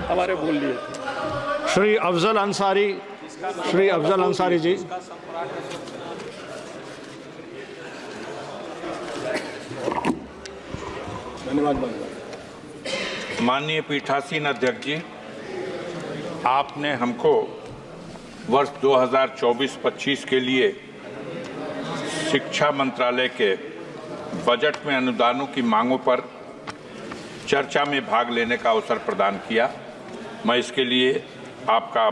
हमारे बोल लिए थे। श्री अफजल अंसारी जी। धन्यवाद। माननीय पीठासीन अध्यक्ष जी, आपने हमको वर्ष 2024-25 के लिए शिक्षा मंत्रालय के बजट में अनुदानों की मांगों पर चर्चा में भाग लेने का अवसर प्रदान किया। मैं इसके लिए आपका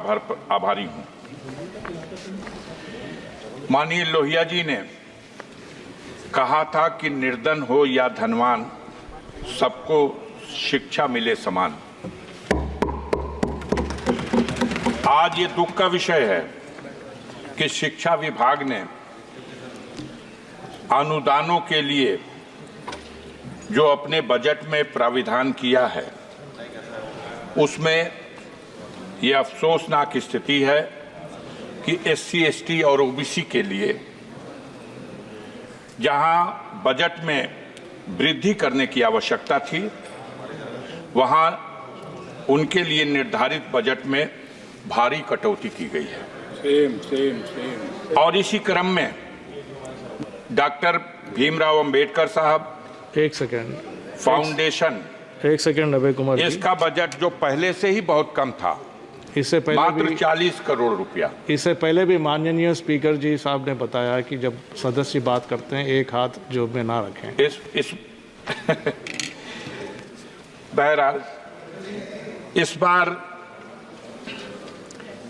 आभारी हूं। माननीय लोहिया जी ने कहा था कि निर्धन हो या धनवान, सबको शिक्षा मिले समान। आज ये दुख का विषय है कि शिक्षा विभाग ने अनुदानों के लिए जो अपने बजट में प्राविधान किया है, उसमें ये अफसोसनाक स्थिति है कि SC, ST और OBC के लिए जहां बजट में वृद्धि करने की आवश्यकता थी, वहां उनके लिए निर्धारित बजट में भारी कटौती की गई है। और इसी क्रम में डॉक्टर भीमराव अंबेडकर साहब फाउंडेशन, एक सेकंड अभय कुमार, इसका बजट जो पहले से ही बहुत कम था, इससे पहले मात्र 40 करोड़ रुपया। इससे पहले भी माननीय स्पीकर जी साहब ने बताया कि जब सदस्य बात करते हैं एक हाथ जेब में ना रखें। इस बहरहाल इस बार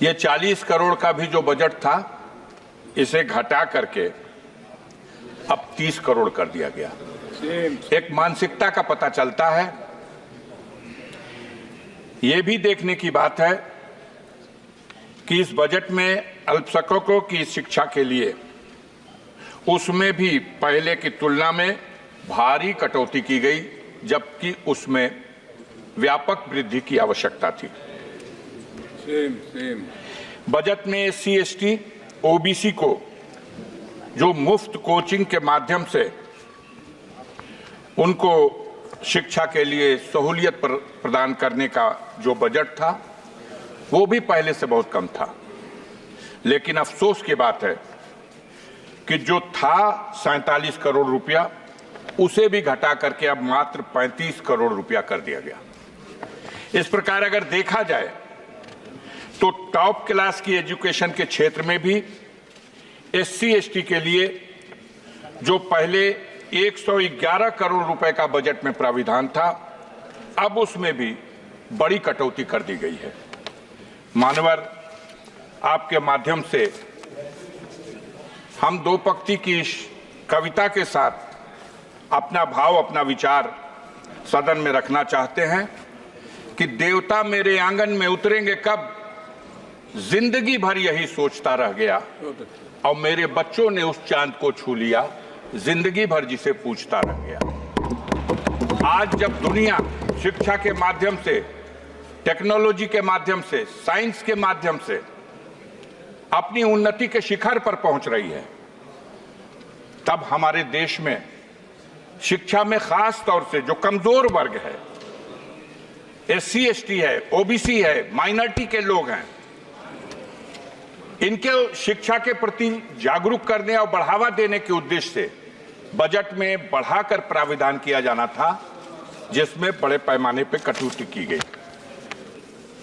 ये 40 करोड़ का भी जो बजट था, इसे घटा करके अब 30 करोड़ कर दिया गया। एक मानसिकता का पता चलता है। ये भी देखने की बात है कि इस बजट में अल्पसंख्यकों की शिक्षा के लिए उसमें भी पहले की तुलना में भारी कटौती की गई, जबकि उसमें व्यापक वृद्धि की आवश्यकता थी। बजट में SC, ST, OBC को जो मुफ्त कोचिंग के माध्यम से उनको शिक्षा के लिए सहूलियत प्रदान करने का जो बजट था, वो भी पहले से बहुत कम था। लेकिन अफसोस की बात है कि जो था 47 करोड़ रुपया, उसे भी घटा करके अब मात्र 35 करोड़ रुपया कर दिया गया। इस प्रकार अगर देखा जाए तो टॉप क्लास की एजुकेशन के क्षेत्र में भी SC, ST के लिए जो पहले 111 करोड़ रुपए का बजट में प्राविधान था, अब उसमें भी बड़ी कटौती कर दी गई है। मानवर, आपके माध्यम से हम दो पंक्ति की कविता के साथ अपना भाव, अपना विचार सदन में रखना चाहते हैं कि देवता मेरे आंगन में उतरेंगे कब, जिंदगी भर यही सोचता रह गया, और मेरे बच्चों ने उस चांद को छू लिया, जिंदगी भर जिसे पूछता रह गया। आज जब दुनिया शिक्षा के माध्यम से, टेक्नोलॉजी के माध्यम से, साइंस के माध्यम से अपनी उन्नति के शिखर पर पहुंच रही है, तब हमारे देश में शिक्षा में खास तौर से जो कमजोर वर्ग है, SC, ST है, OBC है, माइनॉरिटी के लोग हैं, इनके शिक्षा के प्रति जागरूक करने और बढ़ावा देने के उद्देश्य से बजट में बढ़ाकर प्राविधान किया जाना था, जिसमें बड़े पैमाने पर कटौती की गई।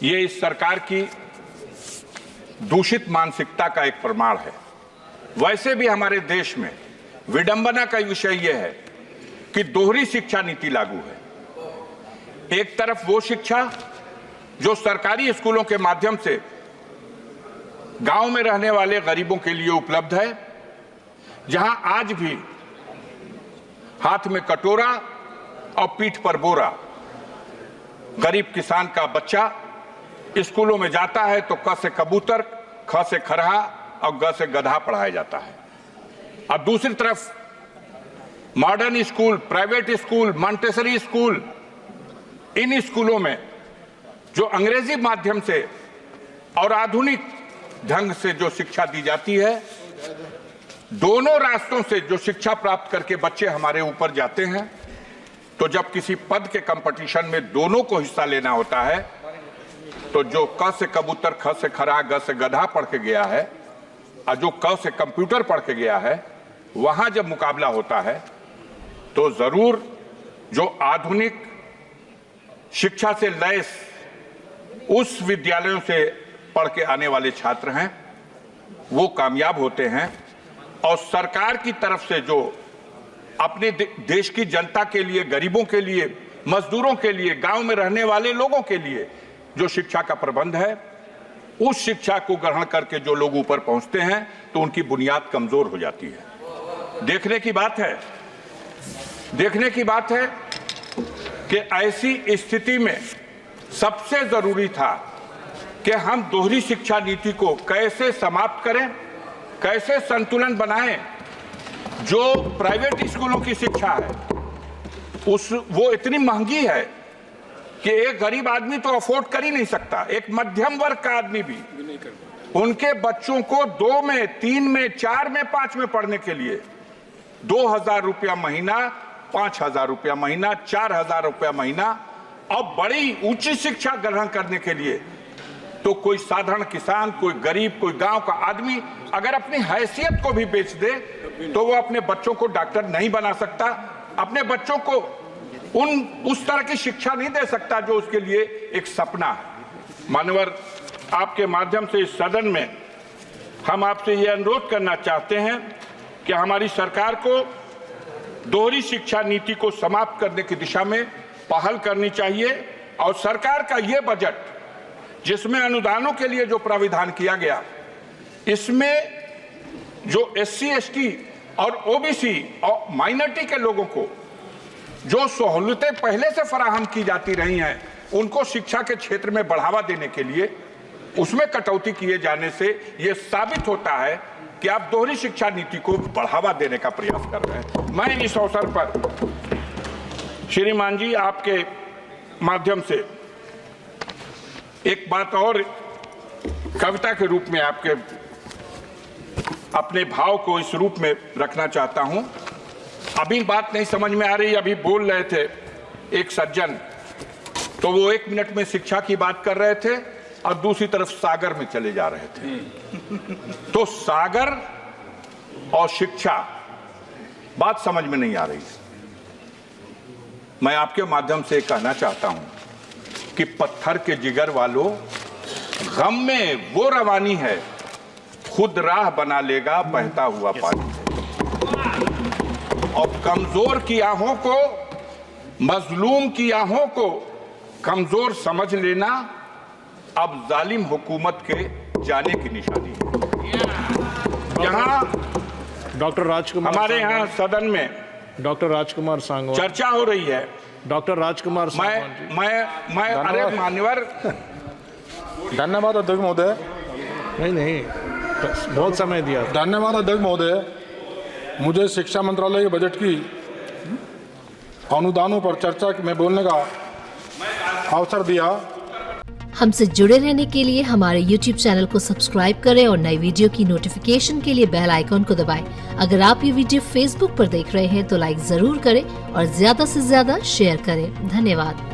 ये इस सरकार की दूषित मानसिकता का एक प्रमाण है। वैसे भी हमारे देश में विडंबना का विषय यह है कि दोहरी शिक्षा नीति लागू है। एक तरफ वो शिक्षा जो सरकारी स्कूलों के माध्यम से गांव में रहने वाले गरीबों के लिए उपलब्ध है, जहां आज भी हाथ में कटोरा और पीठ पर बोरा गरीब किसान का बच्चा स्कूलों में जाता है तो क से कबूतर, ख से खरहा और ग से गधा पढ़ाया जाता है। और दूसरी तरफ modern school, private school, Montessori school, इन स्कूलों में जो अंग्रेजी माध्यम से और आधुनिक ढंग से जो शिक्षा दी जाती है, दोनों रास्तों से जो शिक्षा प्राप्त करके बच्चे हमारे ऊपर जाते हैं, तो जब किसी पद के कंपटीशन में दोनों को हिस्सा लेना होता है, तो जो क से कबूतर, ख से खरा, ग से गधा पढ़ के गया है और जो क से कंप्यूटर पढ़ के गया है, वहां जब मुकाबला होता है तो जरूर जो आधुनिक शिक्षा से लैस उस विद्यालयों से पढ़ के आने वाले छात्र हैं वो कामयाब होते हैं। और सरकार की तरफ से जो अपने देश की जनता के लिए, गरीबों के लिए, मजदूरों के लिए, गांव में रहने वाले लोगों के लिए जो शिक्षा का प्रबंध है, उस शिक्षा को ग्रहण करके जो लोग ऊपर पहुंचते हैं तो उनकी बुनियाद कमजोर हो जाती है। देखने की बात है कि ऐसी स्थिति में सबसे जरूरी था कि हम दोहरी शिक्षा नीति को कैसे समाप्त करें, कैसे संतुलन बनाएं। जो प्राइवेट स्कूलों की शिक्षा है वो इतनी महंगी है कि एक गरीब आदमी तो अफोर्ड कर ही नहीं सकता, एक मध्यम वर्ग का आदमी भी उनके बच्चों को 2 में, 3 में, 4 में, 5 में पढ़ने के लिए 2,000 रुपया महीना, 5,000 रुपया महीना, 4,000 रुपया महीना, और बड़ी ऊंची शिक्षा ग्रहण करने के लिए तो कोई साधारण किसान, कोई गरीब, कोई गांव का आदमी अगर अपनी हैसियत को भी बेच दे तो वो अपने बच्चों को डॉक्टर नहीं बना सकता, अपने बच्चों को उस तरह की शिक्षा नहीं दे सकता जो उसके लिए एक सपना है। मान्यवर, आपके माध्यम से इस सदन में हम आपसे ये अनुरोध करना चाहते हैं कि हमारी सरकार को दोहरी शिक्षा नीति को समाप्त करने की दिशा में पहल करनी चाहिए। और सरकार का ये बजट जिसमें अनुदानों के लिए जो प्राविधान किया गया, इसमें जो SC, ST और OBC और माइनॉरिटी के लोगों को जो सहूलतें पहले से फराहम की जाती रही हैं, उनको शिक्षा के क्षेत्र में बढ़ावा देने के लिए उसमें कटौती किए जाने से यह साबित होता है कि आप दोहरी शिक्षा नीति को बढ़ावा देने का प्रयास कर रहे हैं। मैं इस अवसर पर श्रीमान जी आपके माध्यम से एक बात और कविता के रूप में आपके अपने भाव को इस रूप में रखना चाहता हूं। अभी बात नहीं समझ में आ रही, अभी बोल रहे थे एक सज्जन, तो वो 1 मिनट में शिक्षा की बात कर रहे थे और दूसरी तरफ सागर में चले जा रहे थे। तो सागर और शिक्षा बात समझ में नहीं आ रही। मैं आपके माध्यम से कहना चाहता हूं कि पत्थर के जिगर वालों, गम में वो रवानी है, खुद राह बना लेगा बहता हुआ पानी। और कमजोर की आहों को, मजलूम की आहों को कमजोर समझ लेना अब जालिम हुकूमत के जाने की निशानी है। यहाँ डॉक्टर राजकुमार, हमारे यहाँ सदन में डॉक्टर राजकुमार सांगवान चर्चा हो रही है। डॉक्टर राजकुमार मैं अरे मान्यवर, धन्यवाद अध्यक्ष महोदय। नहीं, बहुत समय दिया। धन्यवाद अध्यक्ष महोदय, मुझे शिक्षा मंत्रालय के बजट की अनुदानों पर चर्चा में बोलने का अवसर दिया। हमसे जुड़े रहने के लिए हमारे YouTube चैनल को सब्सक्राइब करें और नई वीडियो की नोटिफिकेशन के लिए बेल आइकॉन को दबाएं। अगर आप ये वीडियो Facebook पर देख रहे हैं तो लाइक जरूर करें और ज्यादा से ज्यादा शेयर करें। धन्यवाद।